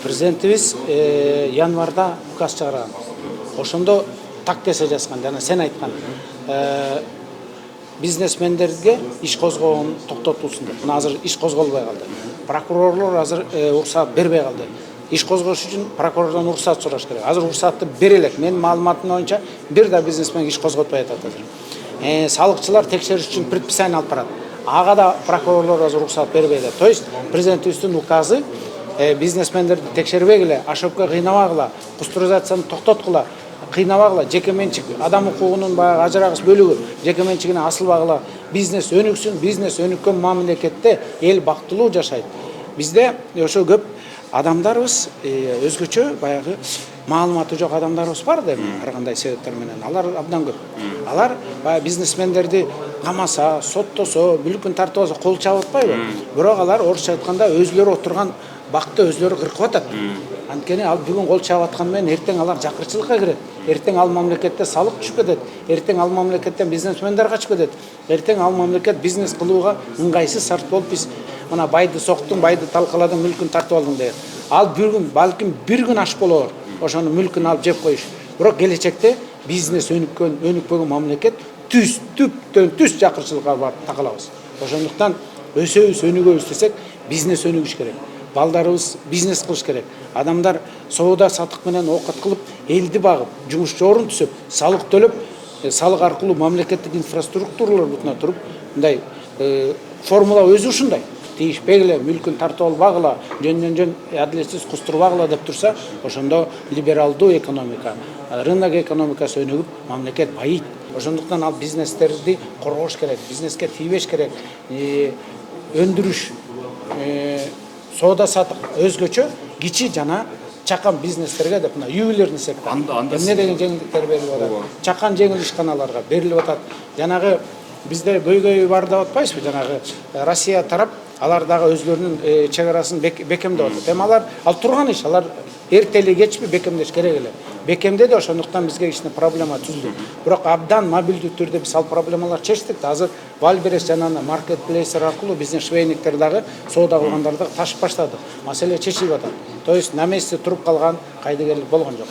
Президентибиз январда указ чыгарган. Ошондо так кесе жазган, жана сен айткан. Бизнесмендерге иш козгоон токтотулсун деп. Мына азыр иш козголбой калды. Прокурорлор азыр уруксат бербей калды. Иш козгош үчүн прокурордон уруксат сураш керек. Азыр уруксатты бере элек. Менин маалыматым боюнча бир да бизнесмен иш козготпой атат азыр. Салыкчылар текшериш үчүн предписание алып барат. Ага да прокурорлор азыр уруксат бербей эле. То есть президентибиздин указы бизнесмендерди текшербегиле, ошопко кыйнабагыла, кустуризацияны токтоткула, кыйнабагыла, жеке менчик адам укугунун баягы ажырагыс бөлүгү жеке менчигине асылбагыла, бизнес өнүксүн, бизнес өнүккөн мамлекетте эл бактылуу жашайт. Бизде ошо көп адамдарыбыз өзгөчө баягы маалыматы жок адамдарыбыз бар да, ар кандай себептер менен. Алар абдан көп. Алар баягы бизнесмендерди камаса, соттосо, мүлкүн тартып алса кол чабып атпайбы? Бирок алар орусча айтканда өзлөрү отурган бакты өзлөрү кыркып атат. Анткени ал бүгүн кол чабып аткан менен эртең алар жакырчылыкка кирет. Эртең ал мамлекетте салык түшүп кетет. Эртең ал мамлекеттен бизнесмендер качып кетет. Эртең ал мамлекет бизнес кылууга ыңгайсыз шарт болуп биз мына байды соктуң, байды талкаладың, мүлкүн тартып алдың деп. Ал бүгүн балким бир күн аш болор. Ошону мүлкүн алып жеп коюш. Бирок келечекте бизнес өнүкпөгөн мамлекет түптөн түз жакырчылыкка барып такалабыз. Ошондуктан өсөбүз, өнүгөбүз десек, бизнес өнүгүш керек. Балдарыбыз бизнес кылыш керек. Адамдар соода сатык менен оокат кылып, элди багып, жумушчу орун түзүп, салык төлөп, салык аркылуу мамлекеттик инфраструктуралар бутуна туруп, мындай формула өзү ушундай. Тийишпегиле, мүлкүн тартып албагыла, жөн адилетсиз кустурбагыла деп турса, ошондо либералдуу экономика, рынок экономикасы өнүгүп, мамлекет байыйт. Ошондуктан ал бизнестерди коргош керек, бизнеске тийбеш керек. Өндүрүш, соода сатык өзгөчө кичи жана чакан бизнестерге деп мына ювелирный сектор. Эмне деген жеңилдиктер берилип атат? Чакан жеңил ишканаларга берилип атат. Жанагы бизде көйгөй бар деп атпайсызбы? Жанагы Россия тарап алар дагы өзлөрүнүн чек арасын бекемдеп атат. Эми ал турган иш, алар эртели кечпи бекемдеш керек эле. Бекемдеди, ошондуктан бизге кичине проблема түздү. Бирок абдан мобилдүү түрдө биз ал проблемалар чечтик. Азыр Валберес жана маркетплейсер аркылуу биздин швейниктер дагы соода кылгандар дагы ташып баштады. Маселе чечилип атат. То есть на месте туруп калган кайдыгерлик болгон жок.